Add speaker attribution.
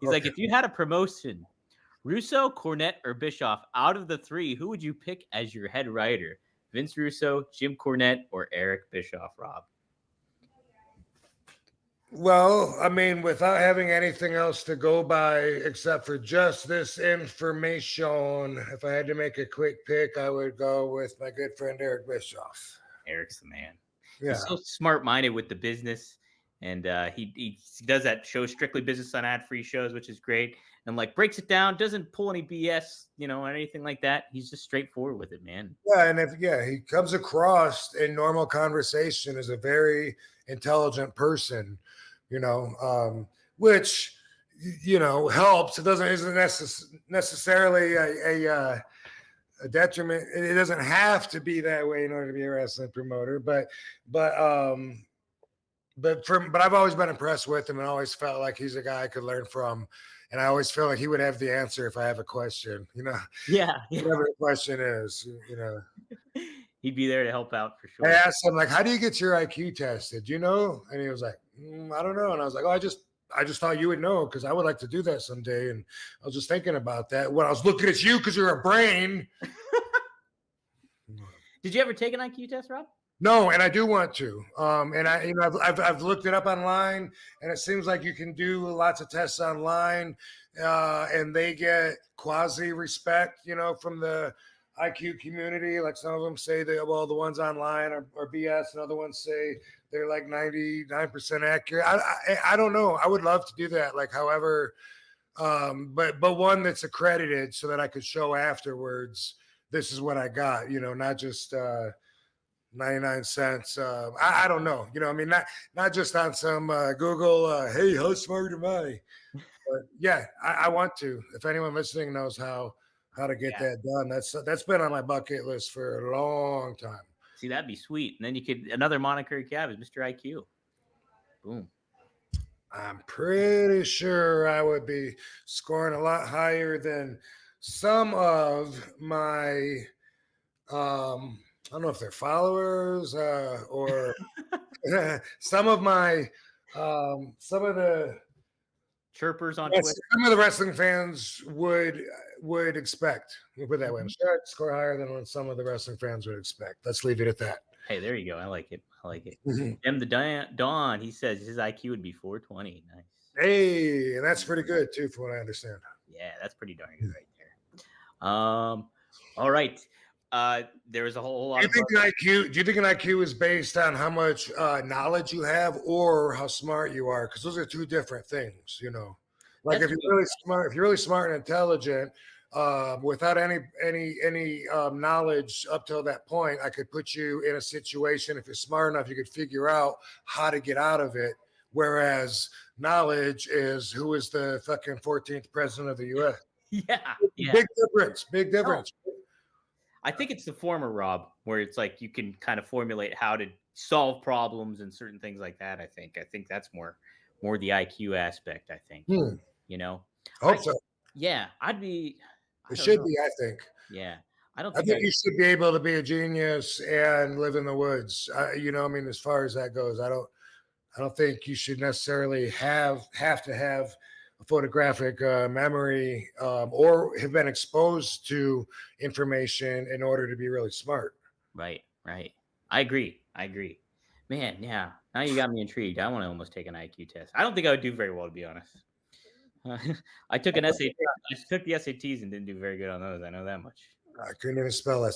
Speaker 1: He's like,
Speaker 2: Okay.
Speaker 1: if you had a promotion, Russo, Cornette, or Bischoff, out of the three, who would you pick as your head writer? Vince Russo, Jim Cornette, or Eric Bischoff, Rob?
Speaker 2: Well, I mean, without having anything else to go by except for just this information, if I had to make a quick pick, I would go with my good friend Eric Bischoff.
Speaker 1: Eric's the man. He's
Speaker 2: Yeah.
Speaker 1: so smart minded with the business, and he does that show strictly business on ad free shows, which is great. And like breaks it down, doesn't pull any BS, or anything like that. He's just straightforward with it, man.
Speaker 2: Yeah, and if he comes across in normal conversation as a very intelligent person, which helps. It doesn't isn't necessarily a detriment. It doesn't have to be that way in order to be a wrestling promoter, but um but I've always been impressed with him and always felt like he's a guy I could learn from. And I always feel like he would have the answer if I have a question,
Speaker 1: Yeah, yeah.
Speaker 2: whatever the question is.
Speaker 1: He'd be there to help out for
Speaker 2: I
Speaker 1: sure.
Speaker 2: asked him like, "How do you get your IQ tested? You know?" And he was like, "I don't know." And I was like, "Oh, I just thought you would know because I would like to do that someday." And I was just thinking about that when I was looking at you because you're a brain.
Speaker 1: Did you ever take an IQ test, Rob?
Speaker 2: No, and I do want to. And I've looked it up online, and it seems like you can do lots of tests online, and they get quasi respect, from the IQ community. Like some of them say that, well, the ones online are BS, and other ones say they're like 99% accurate. I don't know. I would love to do that. Like, however, but one that's accredited so that I could show afterwards. This is what I got. Not just. 99 cents. I don't know. I mean, not just on some Google, hey, how smart am I? But yeah, I want to. If anyone listening knows how to get
Speaker 1: Yeah.
Speaker 2: that done, that's been on my bucket list for a long time.
Speaker 1: See, that'd be sweet. And then you could another moniker you could have is Mr. IQ. Boom.
Speaker 2: I'm pretty sure I would be scoring a lot higher than some of my I don't know if they're followers or some of my some of the
Speaker 1: Chirpers on
Speaker 2: yes,
Speaker 1: Twitter.
Speaker 2: some of the wrestling fans would expect. We put it that way. I'm
Speaker 1: Mhm.
Speaker 2: sure I'd score higher than what some of the wrestling fans would expect. Let's leave it at that.
Speaker 1: Hey, there you go. I like it. I like it.
Speaker 2: Mhm.
Speaker 1: M the Dawn, he says his IQ would be 420. Nice.
Speaker 2: Hey, and that's pretty good too, from what I understand.
Speaker 1: Yeah, that's pretty darn good right there. All right. There was a whole lot
Speaker 2: Do you
Speaker 1: of
Speaker 2: think an IQ? Do you think an IQ is based on how much knowledge you have or how smart you are? Because those are two different things. Like
Speaker 1: that's
Speaker 2: if you're really smart and intelligent, without any knowledge up till that point, I could put you in a situation. If you're smart enough, you could figure out how to get out of it. Whereas knowledge is who is the fucking 14th president of the U.S.
Speaker 1: yeah, yeah.
Speaker 2: Big difference. Big
Speaker 1: No,
Speaker 2: difference.
Speaker 1: I think it's the former, Rob, where it's like you can kind of formulate how to solve problems and certain things like that. I think that's more the IQ aspect. I think
Speaker 2: Hmm.
Speaker 1: you know. I
Speaker 2: Hope so.
Speaker 1: Yeah, I'd be. I
Speaker 2: It
Speaker 1: don't
Speaker 2: should
Speaker 1: know.
Speaker 2: be. I think.
Speaker 1: Yeah, I don't
Speaker 2: I
Speaker 1: think
Speaker 2: think
Speaker 1: I.
Speaker 2: you should be able to be a genius and live in the woods. I mean, as far as that goes, I don't think you should necessarily have to have a photographic memory or have been exposed to information in order to be really smart.
Speaker 1: Right, right. I agree. I agree. Man, yeah. Now you got me intrigued. I want to almost take an IQ test. I don't think I would do very well, to be honest. I took an SAT. I took the SATs and didn't do very good on those. I know that much.
Speaker 2: I couldn't even spell that.